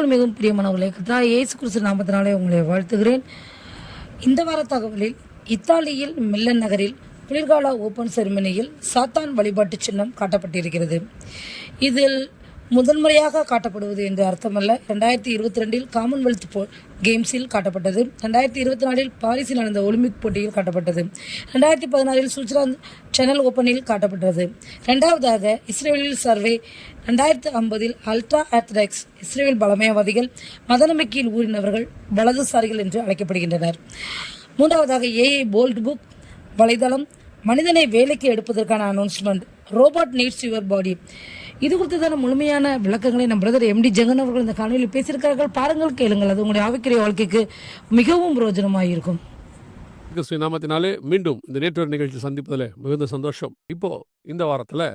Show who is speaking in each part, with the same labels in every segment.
Speaker 1: கிறிஸ்துவுக்குள் மிகவும் பிரியமானவர்களே, கர்த்தராகிய இயேசு கிறிஸ்து நாமத்தினாலே உங்களை வாழ்த்துகிறேன். இந்த வார தகவலில் இத்தாலியில் மில்லன் நகரில் குளிர்கால ஓபன் செரிமனியில் சாத்தான் வழிபாட்டு சின்னம் காட்டப்பட்டிருக்கிறது. இதில் முதன்முறையாக காட்டப்படுவது என்று அர்த்தமல்ல. 2022 காமன்வெல்த் கேம்ஸில் காட்டப்பட்டது. 2024 பாரிஸில் நடந்த ஒலிம்பிக் போட்டியில் காட்டப்பட்டது. 2016 சுவிட்சர்லாந்து சேனல் ஓப்பனில் காட்டப்பட்டது. இரண்டாவதாக இஸ்ரேலில் சர்வே. 2050 அல்ட்ரா ஆர்த்தடாக்ஸ் இஸ்ரேல் பழமையவாதிகள், மத நம்பிக்கையில் ஊறினவர்கள், வலதுசாரிகள் என்று அழைக்கப்படுகின்றனர். மூன்றாவதாக ஏஐ போல்ட் புக் வலைதளம், மனிதனை வேலைக்கு எடுப்பதற்கான announcement, robot needs your body. இது குறித்ததான முழுமையான விளக்கங்களை நம் பிரதர் எம்டி ஜெகன் அவர்கள் இந்த காணொலியில் பேசியிருக்கிறார்கள். பாருங்கள், கேளுங்கள். அது உங்களுடைய ஆவிக்குரிய வாழ்க்கைக்கு மிகவும் பிரயோஜனமாக இருக்கும்.
Speaker 2: நாமத்தினாலே மீண்டும் இந்த நேற்று நிகழ்ச்சி சந்திப்பதில் மிகுந்த சந்தோஷம். இப்போ இந்த வாரத்தில்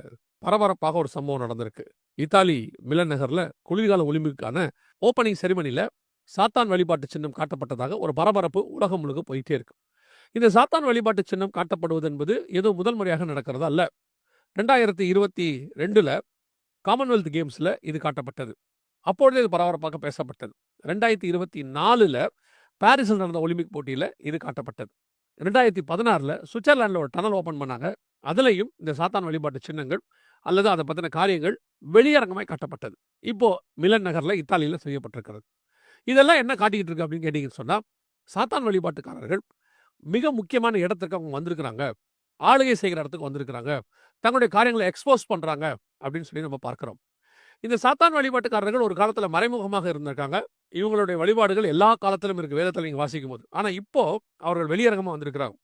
Speaker 2: பரபரப்பாக ஒரு சம்பவம் நடந்திருக்கு. இத்தாலி மிலன் நகரில் குளிர்கால ஒலிம்பிக்கான ஓப்பனிங் செரிமனியில் சாத்தான் வழிபாட்டு சின்னம் காட்டப்பட்டதாக ஒரு பரபரப்பு உலகம் முழுக்க போயிட்டே இருக்கு. இந்த சாத்தான் வழிபாட்டு சின்னம் காட்டப்படுவது என்பது ஏதோ முதல் முறையாக நடக்கிறதா அல்ல. 2022 காமன்வெல்த் கேம்ஸில் இது காட்டப்பட்டது. அப்பொழுதே இது பரபரப்பாக பேசப்பட்டது. 2024 பாரிஸில் நடந்த ஒலிம்பிக் போட்டியில் இது காட்டப்பட்டது. 2016 சுவிட்சர்லாண்டில் ஒரு டனல் ஓப்பன் பண்ணாங்க. அதுலேயும் இந்த சாத்தான் வழிபாட்டு சின்னங்கள் அல்லது அதை பற்றின காரியங்கள் வெளியரங்கமாய் காட்டப்பட்டது. இப்போ மிலன் நகரில் இத்தாலியில் செய்யப்பட்டிருக்கிறது. இதெல்லாம் என்ன காட்டிக்கிட்டு இருக்கு அப்படின்னு கேட்டீங்கன்னு சொன்னால், சாத்தான் வழிபாட்டுக்காரர்கள் மிக முக்கியமான இடத்துக்கு அவங்க வந்திருக்கிறாங்க, ஆளுகை செய்கிற இடத்துக்கு வந்திருக்கிறாங்க, தங்களுடைய காரியங்களை எக்ஸ்போஸ் பண்ணுறாங்க அப்படின்னு சொல்லி நம்ம பார்க்குறோம். இந்த சாத்தான் வழிபாட்டுக்காரர்கள் ஒரு காலத்தில் மறைமுகமாக இருந்திருக்காங்க. இவங்களுடைய வழிபாடுகள் எல்லா காலத்திலும் இருக்குது, வேதத்தில் நீங்கள் வாசிக்கும் போது. ஆனால் இப்போ அவர்கள் வெளியரங்கமாக வந்திருக்கிறாங்க.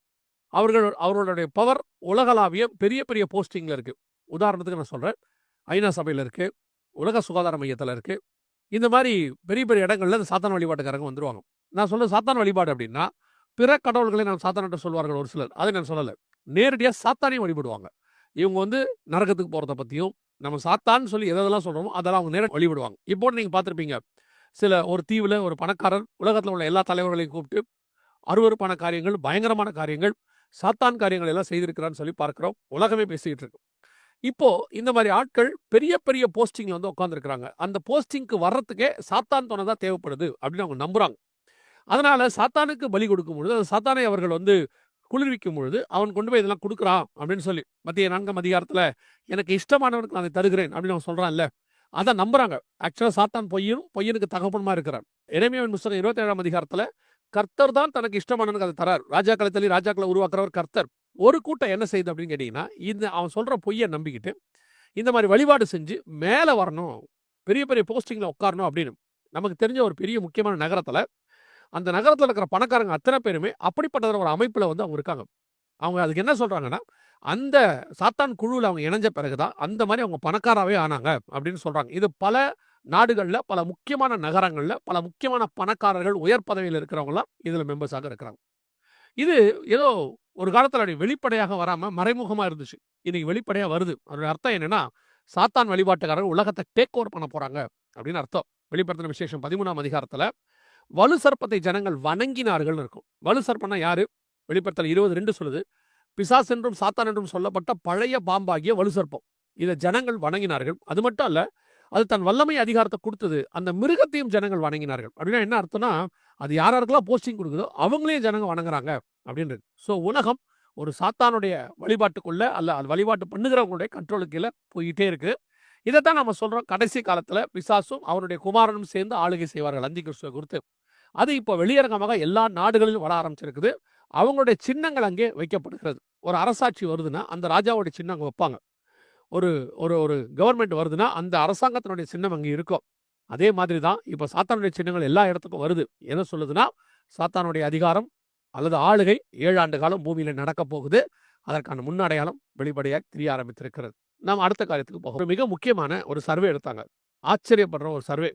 Speaker 2: அவர்களுடைய பவர் உலகளாவிய பெரிய பெரிய போஸ்டிங்கில் இருக்குது. உதாரணத்துக்கு நான் சொல்கிறேன், ஐநா சபையில் இருக்குது, உலக சுகாதார மையத்தில் இருக்குது. இந்த மாதிரி பெரிய பெரிய இடங்களில் இந்த சாத்தான் வழிபாட்டுக்காரங்க வந்துருவாங்க. நான் சொல்ல சாத்தான் வழிபாடு அப்படின்னா பிற கடவுள்களை நான் சாத்தான்கிட்ட சொல்வார்கள் ஒரு சிலர். அதை நான் சொல்லலை. நேரடியாக சாத்தானையும் வழிபடுவாங்க. இவங்க நரகத்துக்கு போகிறத பற்றியும் நம்ம சாத்தான்னு சொல்லி எதெல்லாம் சொல்கிறோமோ அதெல்லாம் அவங்க நேரம் வழிபடுவாங்க. இப்போ நீங்கள் பார்த்துருப்பீங்க, ஒரு தீவில் ஒரு பணக்காரர் உலகத்தில் உள்ள எல்லா தலைவர்களையும் கூப்பிட்டு அருவருப்பான காரியங்கள், பயங்கரமான காரியங்கள், சாத்தான் காரியங்கள் எல்லாம் செய்திருக்கிறான்னு சொல்லி பார்க்குறோம். உலகமே பேசிக்கிட்டு இருக்கு. இப்போ இந்த மாதிரி ஆட்கள் பெரிய பெரிய போஸ்டிங்கில் உட்காந்துருக்குறாங்க. அந்த போஸ்டிங்க்கு வர்றதுக்கே சாத்தான் துணை தான் தேவைப்படுது அப்படின்னு அவங்க நம்புகிறாங்க. அதனால் சாத்தானுக்கு பலி கொடுக்கும் பொழுது, அது சாத்தானை அவர்கள் குளிர்விக்கும் பொழுது அவன் கொண்டு போய் இதெல்லாம் கொடுக்குறான் அப்படின்னு சொல்லி மத்திய 4ஆம் அதிகாரத்தில் எனக்கு இஷ்டமானவனுக்கு நான் அதை தருகிறேன் அப்படின்னு அவன் சொல்கிறான்ல, அதை நம்புறாங்க. ஆக்சுவலாக சாத்தான் பொய்யனுக்கு தகப்பனுமா இருக்கிறான். எரேமியாவின் புத்தகம் 27ஆம் அதிகாரத்தில் கர்த்தர் தான் தனக்கு இஷ்டமானவனுக்கு அதை தரார். ராஜாக்களை தள்ளி ராஜாக்களை உருவாக்குறவர் கர்த்தர். ஒரு கூட்டம் என்ன செய்யுது அப்படின்னு கேட்டிங்கன்னா, அவன் சொல்கிற பொய்யை நம்பிக்கிட்டு இந்த மாதிரி வழிபாடு செஞ்சு மேலே வரணும், பெரிய பெரிய போஸ்டிங்கில் உட்காரணும் அப்படின்னு. நமக்கு தெரிஞ்ச ஒரு பெரிய முக்கியமான நகரத்தில், அந்த நகரத்தில் இருக்கிற பணக்காரங்க அத்தனை பேருமே அப்படிப்பட்ட ஒரு அமைப்பில் அவங்க இருக்காங்க. அவங்க அதுக்கு என்ன சொல்கிறாங்கன்னா, அந்த சாத்தான் குழுவில் அவங்க இணைஞ்ச பிறகுதான் அந்த மாதிரி அவங்க பணக்காராகவே ஆனாங்க அப்படின்னு சொல்கிறாங்க. இது பல நாடுகளில், பல முக்கியமான நகரங்களில், பல முக்கியமான பணக்காரர்கள், உயர் பதவியில் இருக்கிறவங்களாம் இதில் மெம்பர்ஸாக இருக்கிறாங்க. இது ஏதோ ஒரு காலத்தில் அப்படி வெளிப்படையாக வராமல் மறைமுகமாக இருந்துச்சு. இன்னைக்கு வெளிப்படையாக வருது. அதோட அர்த்தம் என்னன்னா, சாத்தான் வழிபாட்டுக்காரர்கள் உலகத்தை டேக் ஓவர் பண்ண போகிறாங்க அப்படின்னு அர்த்தம். வெளிப்படுத்தின விசேஷம் 13ஆம் அதிகாரத்தில் வலு சர்ப்பத்தை ஜனங்கள் வணங்கினார்கள் இருக்கும். வலு சர்ப்பம்னா யாரு? வெளிப்படுத்தல் 20:2 சொல்லுது, பிசாஸ் என்றும் சாத்தான் என்றும் சொல்லப்பட்ட பழைய பாம்பாகிய வலு சர்ப்பம். இதை ஜனங்கள் வணங்கினார்கள். அது மட்டும் அல்ல, அது தன் வல்லமை அதிகாரத்தை கொடுத்தது. அந்த மிருகத்தையும் ஜனங்கள் வணங்கினார்கள். அப்படின்னா என்ன அர்த்தம்னா, அது யாருக்கெல்லாம் போஸ்டிங் கொடுக்குதோ அவங்களையும் ஜனங்க வணங்குறாங்க அப்படின்றது. ஸோ உலகம் ஒரு சாத்தானுடைய வழிபாட்டுக்குள்ள அல்ல, அது வழிபாட்டு பண்ணுகிறவங்களுடைய கண்ட்ரோலுக்கு கீழே போயிட்டே இருக்கு. இதைத்தான் நம்ம சொல்றோம், கடைசி காலத்துல பிசாசும் அவருடைய குமாரனும் சேர்ந்து ஆளுகை செய்வார்கள் அந்தி கிறிஸ்துவை குறித்து. அது இப்போ வெளியரங்கமாக எல்லா நாடுகளிலும் வர ஆரம்பிச்சிருக்குது. அவங்களுடைய சின்னங்கள் அங்கே வைக்கப்படுகிறது. ஒரு அரசாட்சி வருதுன்னா அந்த ராஜாவுடைய சின்னம் அங்கே வைப்பாங்க. ஒரு ஒரு ஒரு கவர்மெண்ட் வருதுன்னா அந்த அரசாங்கத்தினுடைய சின்னம் அங்கே இருக்கும். அதே மாதிரி தான் இப்போ சாத்தானுடைய சின்னங்கள் எல்லா இடத்துக்கும் வருது. என்ன சொல்லுதுன்னா, சாத்தானுடைய அதிகாரம் அல்லது ஆளுகை 7 ஆண்டு காலம் பூமியில நடக்க போகுது. அதற்கான முன்னடையாளம் வெளிப்படையாக தெரிய ஆரம்பித்திருக்கிறது. நாம் அடுத்த காரியத்துக்கு போகிறோம். ஒரு மிக முக்கியமான ஒரு சர்வே எடுத்தாங்க. ஆச்சரியப்படுற ஒரு சர்வே.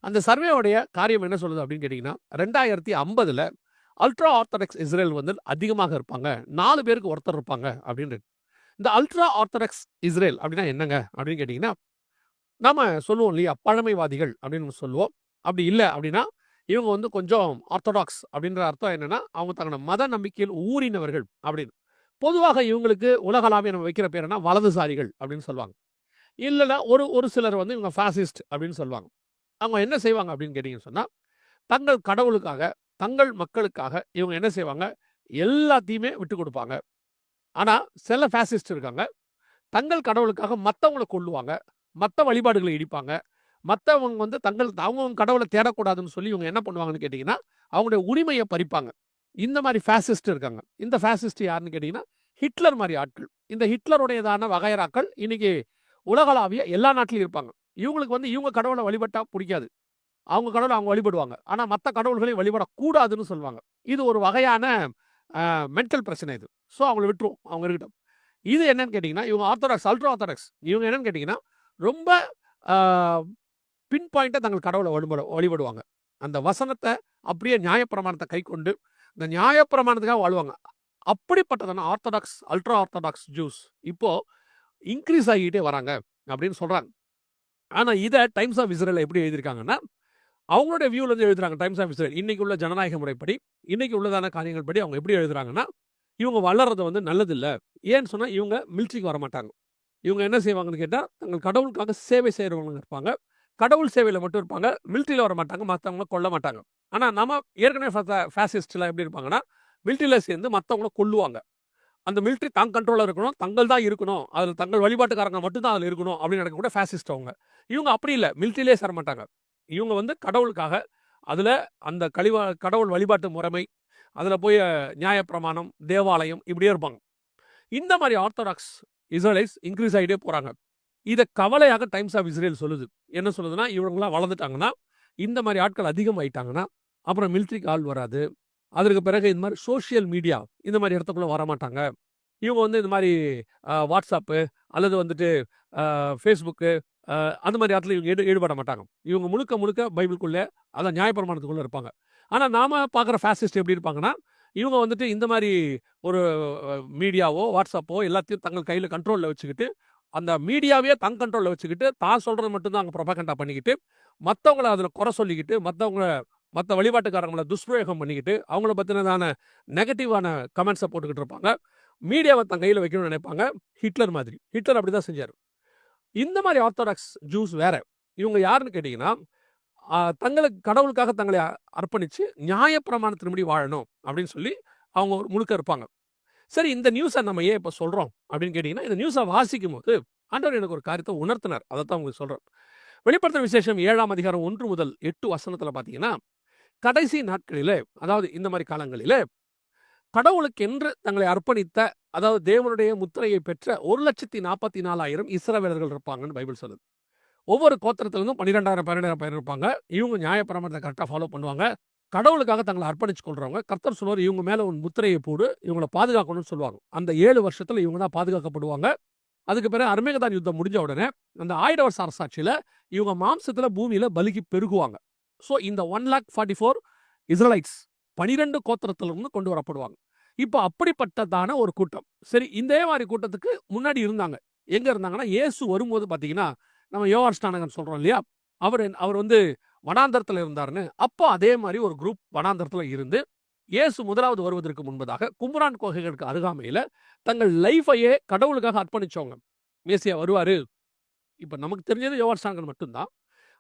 Speaker 2: அந்த சர்வேவுடைய காரியம் என்ன சொல்லுது அப்படின்னு கேட்டிங்கன்னா, 2050 அல்ட்ரா ஆர்த்தடாக்ஸ் இஸ்ரேல் அதிகமாக இருப்பாங்க, 4 பேருக்கு ஒருத்தர் இருப்பாங்க அப்படின்னு. இந்த அல்ட்ரா ஆர்த்தடாக்ஸ் இஸ்ரேல் அப்படின்னா என்னங்க அப்படின்னு கேட்டிங்கன்னா, நாம் சொல்லுவோம் இல்லையா, பழமைவாதிகள் அப்படின்னு சொல்லுவோம். அப்படி இல்லை அப்படின்னா இவங்க கொஞ்சம் ஆர்த்தடாக்ஸ் அப்படின்ற அர்த்தம் என்னன்னா, அவங்க தங்களோட மத நம்பிக்கையில் ஊறினவர்கள் அப்படின்னு. பொதுவாக இவங்களுக்கு உலகளாவிய நம்ம வைக்கிற பேர் என்ன, வலதுசாரிகள் அப்படின்னு சொல்லுவாங்க. இல்லைன்னா ஒரு சிலர் இவங்க ஃபாசிஸ்ட் அப்படின்னு சொல்லுவாங்க. அவங்க என்ன செய்வாங்க அப்படின்னு கேட்டிங்கன்னு சொன்னால், தங்கள் கடவுளுக்காக, தங்கள் மக்களுக்காக இவங்க என்ன செய்வாங்க, எல்லாத்தையுமே விட்டு கொடுப்பாங்க. ஆனால் சில ஃபேசிஸ்ட் இருக்காங்க, தங்கள் கடவுளுக்காக மற்றவங்களை கொல்லுவாங்க, மற்ற வழிபாடுகளை இடிப்பாங்க, மற்றவங்க வந்து அவங்கவங்க கடவுளை தேடக்கூடாதுன்னு சொல்லி இவங்க என்ன பண்ணுவாங்கன்னு கேட்டிங்கன்னா, அவங்களுடைய உரிமையை பறிப்பாங்க. இந்த மாதிரி ஃபேசிஸ்ட் இருக்காங்க. இந்த ஃபேசிஸ்ட் யாருன்னு கேட்டிங்கன்னா, ஹிட்லர் மாதிரி ஆட்கள். இந்த ஹிட்லருடையதான வகையறாக்கள் இன்னைக்கு உலகளாவிய எல்லா நாட்டிலையும் இருப்பாங்க. இவங்களுக்கு வந்து இவங்க கடவுளை வழிபட்டா பிடிக்காது. அவங்க கடவுளை அவங்க வழிபடுவாங்க. ஆனால் மற்ற கடவுள்களை வழிபடக்கூடாதுன்னு சொல்லுவாங்க. இது ஒரு வகையான மென்டல் பிரச்சனை இது. ஸோ அவங்கள விட்டுருவோம், அவங்க இருக்கட்டும். இது என்னன்னு கேட்டிங்கன்னா, இவங்க ஆர்த்தடாக்ஸ், அல்ட்ரா ஆர்த்தடாக்ஸ். இவங்க என்னன்னு கேட்டிங்கன்னா, ரொம்ப பின் பாயிண்ட்டாக தங்கள் கடவுளை வழிபடுவாங்க. அந்த வசனத்தை அப்படியே நியாயப்பிரமாணத்தை கைக்கொண்டு இந்த நியாயப்பிரமாணத்துக்காக வாழ்வாங்க. அப்படிப்பட்டதான ஆர்த்தடாக்ஸ், அல்ட்ரா ஆர்த்தடாக்ஸ் ஜூஸ் இப்போ இன்க்ரீஸ் ஆகிட்டே வராங்க அப்படின்னு சொல்கிறாங்க. ஆனால் இதை டைம்ஸ் ஆஃப் இஸ்ரேல் எப்படி எழுதியிருக்காங்கன்னா, அவங்களுடைய வியூலேருந்து எழுதுறாங்க. டைம்ஸ் ஆஃப் இஸ்ரேல் இன்னைக்கு உள்ள ஜனநாயக முறைப்படி, இன்னைக்கு உள்ளதான காரியங்கள் படி அவங்க எப்படி எழுதுறாங்கன்னா, இவங்க வளர்றது வந்து நல்லதில்லை. ஏன்னு சொன்னால் இவங்க மிலிட்ரிக்கு வரமாட்டாங்க. இவங்க என்ன செய்வாங்கன்னு கேட்டால், தங்கள் கடவுளுக்காக சேவை செய்கிறவங்க இருப்பாங்க. கடவுள் சேவையில் மட்டும் இருப்பாங்க, மிலிட்ரியில் வர மாட்டாங்க, மற்றவங்கள கொல்ல மாட்டாங்க. ஆனால் நம்ம ஏற்கனவே ஃபேசிஸ்ட்லாம் எப்படி இருப்பாங்கன்னா, மிலிட்ரியில் சேர்ந்து மற்றவங்கள கொல்லுவாங்க. அந்த மிலிட்ரி தங் கண்ட்ரோலில் இருக்கணும், தங்கள் தான் இருக்கணும், அதில் தங்கள் வழிபாட்டுக்காரங்க மட்டும்தான் அதில் இருக்கணும் அப்படின்னு நடக்கக்கூட ஃபேசிஸ்ட் அவங்க. இவங்க அப்படி இல்லை, மிலிட்ரியிலே சேர மாட்டாங்க. இவங்க வந்து கடவுளுக்காக அதில் அந்த கடவுள் வழிபாட்டு முறைமை, அதில் போய் நியாயப்பிரமாணம், தேவாலயம் இப்படியே இருப்பாங்க. இந்த மாதிரி ஆர்த்தடாக்ஸ் இஸ்ரேலைட்ஸ் இன்க்ரீஸ் ஆகிட்டே போகிறாங்க. இதை கவலையாக டைம்ஸ் ஆஃப் இஸ்ரேல் சொல்லுது. என்ன சொல்லுதுன்னா, இவங்களாம் வளர்ந்துட்டாங்கன்னா, இந்த மாதிரி ஆட்கள் அதிகமாகிட்டாங்கன்னா அப்புறம் மிலிட்ரிக்கு ஆள் வராது. அதற்கு பிறகு இந்த மாதிரி சோஷியல் மீடியா இந்த மாதிரி இடத்துக்குள்ளே வரமாட்டாங்க. இவங்க வந்து இந்த மாதிரி வாட்ஸ்அப்பு அல்லது வந்துட்டு ஃபேஸ்புக்கு அந்த மாதிரி இடத்துல இவங்க ஈடுபட மாட்டாங்க. இவங்க முழுக்க முழுக்க பைபிளுக்குள்ளே, அதான் நியாயப்பிரமாணத்துக்குள்ளே இருப்பாங்க. ஆனால் நாம் பார்க்குற ஃபேசிஸ்ட் எப்படி இருப்பாங்கன்னா, இவங்க வந்துட்டு இந்த மாதிரி ஒரு மீடியாவோ வாட்ஸ்அப்போ எல்லாத்தையும் தங்கள் கையில் கண்ட்ரோலில் வச்சுக்கிட்டு, அந்த மீடியாவே தங் கண்ட்ரோலில் வச்சுக்கிட்டு, தான் சொல்கிறது மட்டும்தான் அங்கே ப்ரொபகண்டா பண்ணிக்கிட்டு, மற்றவங்கள அதில் குறை சொல்லிக்கிட்டு, மற்ற வழிபாட்டுக்காரங்களை துஷ்பிரயோகம் பண்ணிக்கிட்டு, அவங்கள பற்றினதான நெகட்டிவான கமெண்ட்ஸை போட்டுக்கிட்டு இருப்பாங்க. மீடியாவை தன் கையில் வைக்கணும்னு நினைப்பாங்க. ஹிட்லர் மாதிரி. ஹிட்லர் அப்படி தான் செஞ்சார். இந்த மாதிரி ஆர்த்தடாக்ஸ் ஜூஸ் வேற. இவங்க யாருன்னு கேட்டிங்கன்னா, தங்களுக்கு கடவுளுக்காக தங்களை அர்ப்பணித்து நியாயப்பிரமாணத்தின்படி வாழணும் அப்படின்னு சொல்லி அவங்க ஒரு முழுக்க இருப்பாங்க. சரி, இந்த நியூஸை நம்ம ஏன் இப்போ சொல்கிறோம் அப்படின்னு கேட்டிங்கன்னா, இந்த நியூஸை வாசிக்கும் போது ஆண்டவர் எனக்கு ஒரு காரியத்தை உணர்த்தினார். அதை தான் உங்களுக்கு சொல்கிறேன். வெளிப்படுத்தும் விசேஷம் 7ஆம் அதிகாரம் 1 முதல் 8 வசனத்தில் பார்த்தீங்கன்னா, கடைசி நாட்களிலே, அதாவது இந்த மாதிரி காலங்களிலே கடவுளுக்கென்று தங்களை அர்ப்பணித்த, அதாவது தேவனுடைய முத்திரையை பெற்ற 1,44,000 இஸ்ரவேலர்கள் இருப்பாங்கன்னு பைபிள் சொல்லுது. ஒவ்வொரு கோத்திரத்திலிருந்தும் 12,000 பேர் இருப்பாங்க. இவங்க நியாயப்பிரமாணத்தை கரெக்டாக ஃபாலோ பண்ணுவாங்க. கடவுளுக்காக தங்களை அர்ப்பணிச்சு கொள்றவங்க. கர்த்தர் சொல்லுவார், இவங்க மேலே ஒரு முத்திரையை போடு, இவங்களை பாதுகாக்கணும்னு சொல்லுவாங்க. அந்த 7 வருஷத்தில் இவங்க தான் பாதுகாக்கப்படுவாங்க. அதுக்கு பிறகு அர்மேகதான் யுத்தம் முடிஞ்ச உடனே அந்த 1000 வருஷ அரசாட்சியில் இவங்க மாம்சத்தில் பூமியில் பலிக்கு பெருகுவாங்க. ஸோ இந்த 1,44,000 இஸ்ரேலைட்ஸ் 12 கோத்திரத்திலிருந்து கொண்டு வரப்படுவாங்க. இப்போ அப்படிப்பட்டதான ஒரு கூட்டம். சரி, இந்த மாதிரி கூட்டத்துக்கு முன்னாடி இருந்தாங்க. எங்கே இருந்தாங்கன்னா, இயேசு வரும்போது பார்த்தீங்கன்னா, நம்ம யோவான் ஸ்நானகன் சொல்கிறோம் இல்லையா, அவர் வந்து வனாந்தரத்தில் இருந்தாருன்னு. அப்போ அதே மாதிரி ஒரு குரூப் வனாந்தரத்தில் இருந்து இயேசு முதலாவது வருவதற்கு முன்பதாக கும்ரான் கோகைகளுக்கு அருகாமையில் தங்கள் லைஃபையே கடவுளுக்காக அர்ப்பணிச்சவங்க. மேசியா வருவார். இப்போ நமக்கு தெரிஞ்சது யோவான் ஸ்நானகன் மட்டும்தான்.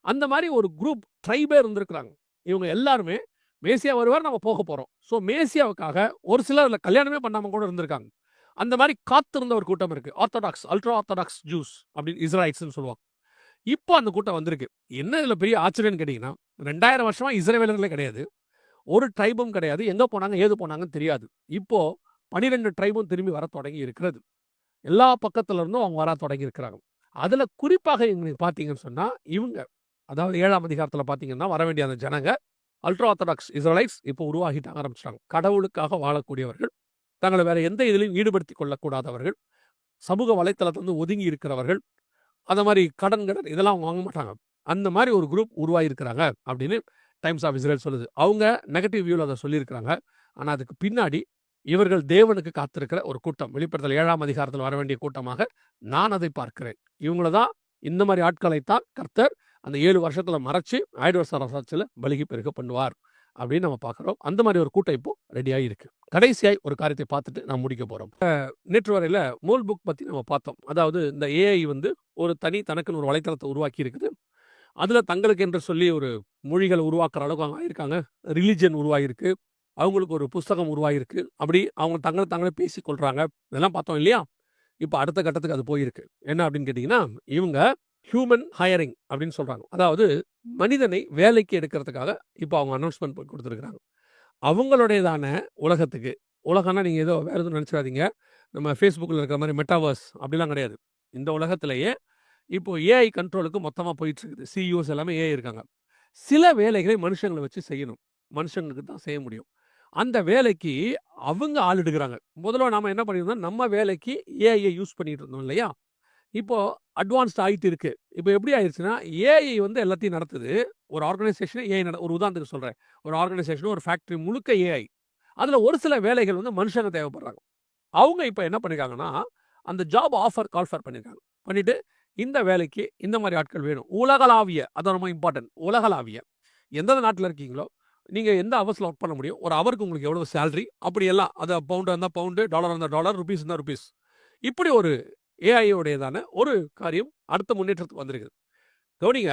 Speaker 2: அந்த மாதிரி ஒரு குரூப் ட்ரைபே இருந்திருக்கிறாங்க. இவங்க எல்லாருமே மேசியா வருவார், நம்ம போக போகிறோம். ஸோ மேசியாவுக்காக ஒரு சிலர் அதில் கல்யாணமே பண்ணாமல் கூட இருந்திருக்காங்க. அந்த மாதிரி காத்திருந்த ஒரு கூட்டம் இருக்குது. ஆர்த்தடாக்ஸ், அல்ட்ரா ஆர்த்தடாக்ஸ் ஜூஸ் அப்படின்னு இஸ்ரேலைட்ஸ்ன்னு சொல்லுவாங்க. இப்போ அந்த கூட்டம் வந்திருக்கு. என்ன இதில் பெரிய ஆச்சரியம்னு கேட்டிங்கன்னா, 2000 வருஷமாக இஸ்ரவேலர்களே கிடையாது, ஒரு ட்ரைபும் கிடையாது, எங்கே போனாங்க ஏது போனாங்கன்னு தெரியாது. இப்போது 12 ட்ரைபும் திரும்பி வர தொடங்கி இருக்கிறது. எல்லா பக்கத்துல இருந்தும் அவங்க வர தொடங்கி இருக்கிறாங்க. அதில் குறிப்பாக எங்களுக்கு பார்த்தீங்கன்னு சொன்னால், இவங்க அதாவது 7ஆம் அதிகாரத்தில் பார்த்தீங்கன்னா, வர வேண்டிய அந்த ஜனங்க அல்ட்ரா ஆர்த்தடாக்ஸ் இஸ்ரேலைட்ஸ் இப்போ உருவாகிட்டு ஆரம்பிச்சிட்டாங்க. கடவுளுக்காக வாழக்கூடியவர்கள், தங்களை வேற எந்த இதிலையும் ஈடுபடுத்தி கொள்ளக்கூடாதவர்கள், சமூக வலைத்தளத்திலிருந்து ஒதுங்கி இருக்கிறவர்கள், அந்த மாதிரி கடன் இதெல்லாம் அவங்க வாங்க மாட்டாங்க. அந்த மாதிரி ஒரு குரூப் உருவாகிருக்கிறாங்க அப்படின்னு டைம்ஸ் ஆஃப் இஸ்ரேல் சொல்லுது. அவங்க நெகட்டிவ் வியூவில் அதை சொல்லியிருக்கிறாங்க. ஆனால் அதுக்கு பின்னாடி இவர்கள் தேவனுக்கு காத்திருக்கிற ஒரு கூட்டம். வெளிப்படுத்தல் 7ஆம் அதிகாரத்தில் வர வேண்டிய கூட்டமாக நான் அதை பார்க்கிறேன். இவங்கள தான், இந்த மாதிரி ஆட்களைத்தான் கர்த்தர் அந்த 7 வருஷத்தில் மறைச்சி 1000 வருஷ அரசாட்சியில் பலிகி பெருக பண்ணுவார் அப்படின்னு நம்ம பார்க்குறோம். அந்த மாதிரி ஒரு கூட்டம் இப்போ ரெடியாக இருக்குது. கடைசியாய் ஒரு காரியத்தை பார்த்துட்டு நான் முடிக்க போகிறோம். நேற்று வரையில் மோல் புக் பற்றி நம்ம பார்த்தோம். அதாவது இந்த ஏஐ வந்து ஒரு தனக்குன்னு ஒரு வலைத்தளத்தை உருவாக்கி இருக்குது. அதில் தங்களுக்கு என்று சொல்லி ஒரு மொழிகளை உருவாக்குற அளவுக்கு அவங்க ஆயிருக்காங்க. ரிலிஜன் உருவாகிருக்கு. அவங்களுக்கு ஒரு புஸ்தகம் உருவாகிருக்கு. அப்படி அவங்க தங்களை பேசிக்கொள்கிறாங்க. இதெல்லாம் பார்த்தோம் இல்லையா? இப்போ அடுத்த கட்டத்துக்கு அது போயிருக்கு. என்ன அப்படின்னு கேட்டிங்கன்னா, இவங்க ஹியூமன் ஹையரிங் அப்படின்னு சொல்கிறாங்க. அதாவது மனிதனை வேலைக்கு எடுக்கிறதுக்காக இப்போ அவங்க அனௌன்ஸ்மெண்ட் கொடுத்துருக்குறாங்க. அவங்களுடையதான உலகத்துக்கு, உலகம்னா நீங்கள் ஏதோ வேறு எதுவும் நினச்சிடாதீங்க. நம்ம ஃபேஸ்புக்கில் இருக்கிற மாதிரி மெட்டாவர்ஸ் அப்படிலாம் கிடையாது. இந்த உலகத்திலேயே இப்போ ஏஐ கண்ட்ரோலுக்கு மொத்தமாக போயிட்டுருக்குது. சிஇஓஸ் எல்லாமே ஏஐ இருக்காங்க. சில வேலைகளை மனுஷங்களை வச்சு செய்யணும். மனுஷங்களுக்கு தான் செய்ய முடியும். அந்த வேலைக்கு அவங்க ஆள் எடுக்கிறாங்க. முதல்ல நாம என்ன பண்ணியிருந்தோம், நம்ம வேலைக்கு ஏஐயை யூஸ் பண்ணிட்டு இருந்தோம் இல்லையா? இப்போ அட்வான்ஸ்ட் ஆயிட்டு இருக்கு. இப்போ எப்படி ஆயிடுச்சுன்னா, ஏஐ வந்து எல்லாத்தையும் நடத்துது. ஒரு ஆர்கனைசேஷனே ஏஐ ஒரு உதாரணத்துக்கு சொல்றேன். ஒரு ஆர்கனைசேஷன், ஒரு ஃபேக்டரி முழுக்க ஏஐ. அதுல ஒரு சில வேலைகள் வந்து மனுஷங்க தேவைப்படுறாங்க. அவங்க இப்போ என்ன பண்ணிருக்காங்கன்னா, அந்த ஜாப் கால்ஃபர் பண்ணியிருக்காங்க. பண்ணிட்டு இந்த வேலைக்கு இந்த மாதிரி ஆட்கள் வேணும். உலகளாவிய, அது ரொம்ப இம்பார்ட்டன்ட். உலகளாவிய எந்தெந்த நாட்டில் இருக்கீங்களோ, நீங்கள் எந்த ஹவர்ஸில் ஒர்க் பண்ண முடியும், ஒரு ஹவருக்கு உங்களுக்கு எவ்வளோ சேலரி, அப்படி எல்லாம் அதை பவுண்டாக இருந்தால் பவுண்டு, டாலர் இருந்தால் டாலர், ருபீஸ் இருந்தால் ருபீஸ். இப்படி ஒரு ஏஐயோடையதான ஒரு காரியம் அடுத்த முன்னேற்றத்துக்கு வந்திருக்குது. கவனிங்க,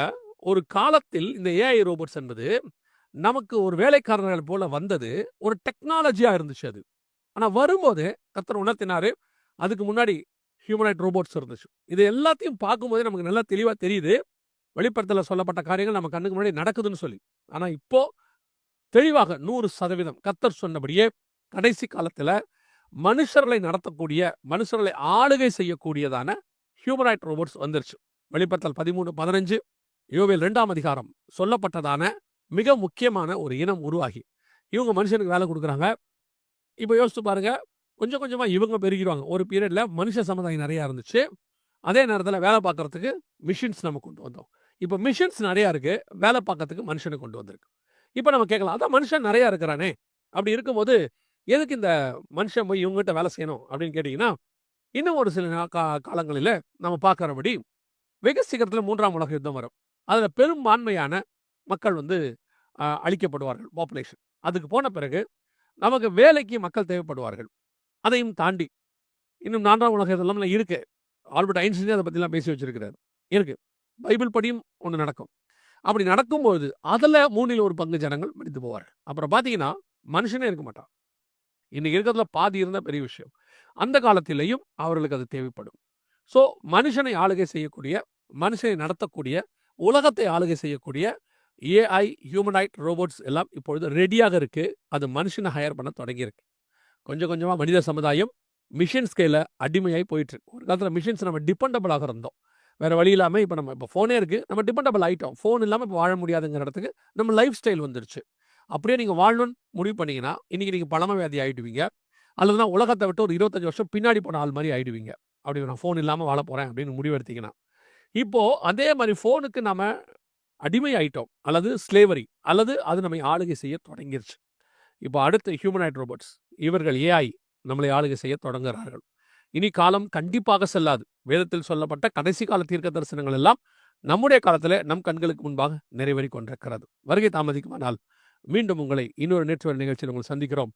Speaker 2: ஒரு காலத்தில் இந்த ஏஐ ரோபோட்ஸ் என்பது நமக்கு ஒரு வேலைக்காரர்கள் போல வந்தது, ஒரு டெக்னாலஜியாக இருந்துச்சு அது. ஆனால் வரும்போது கர்த்தர் உணர்த்தினாரு, அதுக்கு முன்னாடி ஹியூமனாய்ட் ரோபோட்ஸ் இருந்துச்சு. இது எல்லாத்தையும் பார்க்கும்போதே நமக்கு நல்லா தெளிவாக தெரியுது, வெளிப்படத்தில் சொல்லப்பட்ட காரியங்கள் நம்ம கண்ணுக்கு முன்னாடி நடக்குதுன்னு சொல்லி. ஆனால் இப்போ தெளிவாக 100% கர்த்தர் சொன்னபடியே கடைசி காலத்தில் மனுஷர்களை நடத்தக்கூடிய, மனுஷர்களை ஆளுகை செய்யக்கூடியதான ஹியூமனாய்ட் ரோபோட்ஸ் வந்துருச்சு. வெளிப்படத்தில் 13:15, யோவேல் 2ஆம் அதிகாரம் சொல்லப்பட்டதான மிக முக்கியமான ஒரு இனம் உருவாகி இவங்க மனுஷனுக்கு வேலை கொடுக்குறாங்க. இப்போ யோசிச்சு பாருங்க, கொஞ்சம் கொஞ்சமாக இவங்க பெருகிடுவாங்க. ஒரு பீரியடில் மனுஷ சமுதாயம் நிறையா இருந்துச்சு. அதே நேரத்தில் வேலை பார்க்கறதுக்கு மிஷின்ஸ் நம்ம கொண்டு வந்தோம். இப்போ மிஷின்ஸ் நிறையா இருக்குது, வேலை பார்க்கறதுக்கு மனுஷனை கொண்டு வந்திருக்கு. இப்போ நம்ம கேட்கலாம், அதான் மனுஷன் நிறையா இருக்கிறானே, அப்படி இருக்கும்போது எதுக்கு இந்த மனுஷன் போய் இவங்ககிட்ட வேலை செய்யணும் அப்படின்னு கேட்டிங்கன்னா, இன்னும் ஒரு சில காலங்களில் நம்ம பார்க்குறபடி வெகு சீக்கிரத்தில் 3ஆம் உலக யுத்தம் வரும். அதில் பெரும்பான்மையான மக்கள் வந்து அழிக்கப்படுவார்கள், பாப்புலேஷன். அதுக்கு போன பிறகு நமக்கு வேலைக்கு மக்கள் தேவைப்படுவார்கள். அதையும் தாண்டி இன்னும் 4ஆம் உலக யுத்தம்லாம் இருக்கு. ஆல்பர்ட் ஐன்ஸ்டீனே அதை பற்றிலாம் பேசி வச்சிருக்கிறார். இருக்கு, பைபிள் படியும் ஒன்று நடக்கும். அப்படி நடக்கும்போது அதில் 3 ஒரு பங்கு ஜனங்கள் மடித்து போவார்கள். அப்புறம் பார்த்தீங்கன்னா மனுஷனே இருக்க மாட்டான். இன்னைக்கு இருக்கிறதுல பாதி இருந்தால் பெரிய விஷயம். அந்த காலத்திலேயும் அவர்களுக்கு அது தேவைப்படும். ஸோ மனுஷனை ஆளுகை செய்யக்கூடிய, மனுஷனை நடத்தக்கூடிய, உலகத்தை ஆளுகை செய்யக்கூடிய ஏஐ ஹியூமனாய்ட் ரோபோட்ஸ் எல்லாம் இப்பொழுது ரெடியாக இருக்கு. அது மனுஷனை ஹையர் பண்ண தொடங்கியிருக்கு. கொஞ்சம் கொஞ்சமாக மனித சமுதாயம் மிஷின்ஸ் கையில் அடிமையாகி போயிட்டு இருக்கு. ஒரு காலத்தில் மிஷின்ஸ் நம்ம டிபெண்டபிளாக இருந்தோம், வேறு வழி இல்லாமல். இப்போ ஃபோனே இருக்குது, நம்ம டிபெண்டபிள் ஆகிட்டோம். ஃபோன் இல்லாமல் இப்போ வாழ முடியாதுங்கிற இடத்துக்கு நம்ம லைஃப் ஸ்டைல் வந்துருச்சு. அப்படியே நீங்கள் வாழணும்னு முடிவு பண்ணிங்கன்னா இன்றைக்கி நீங்கள் பழமவியாதி ஆகிடுவீங்க, அல்லதுனா உலகத்தை விட்டு ஒரு 25 வருஷம் பின்னாடி போன ஆள் மாதிரி ஆகிடுவீங்க. அப்படி நான் ஃபோன் இல்லாமல் வாழ போகிறேன் அப்படின்னு முடிவு எடுத்தீங்கன்னா. இப்போது அதே மாதிரி ஃபோனுக்கு நம்ம அடிமை ஆகிட்டோம், அல்லது ஸ்லேவரி, அல்லது அது நம்மை ஆளுகை செய்ய தொடங்கிருச்சு. இப்போ அடுத்து ஹியூமனாய்ட் ரோபோட்ஸ், இவர்கள் ஏஐ நம்மளை ஆளுகை செய்ய தொடங்குகிறார்கள். இனி காலம் கண்டிப்பாக செல்லாது. வேதத்தில் சொல்லப்பட்ட கடைசி கால தீர்க்க தரிசனங்கள் எல்லாம் நம்முடைய காலத்தில் நம் கண்களுக்கு முன்பாக நிறைவேறி கொண்டிருக்கிறது. வருகை தாமதிக்குமானால் மீண்டும் உங்களை இன்னொரு நேற்று நிகழ்ச்சியில் உங்களை சந்திக்கிறோம்.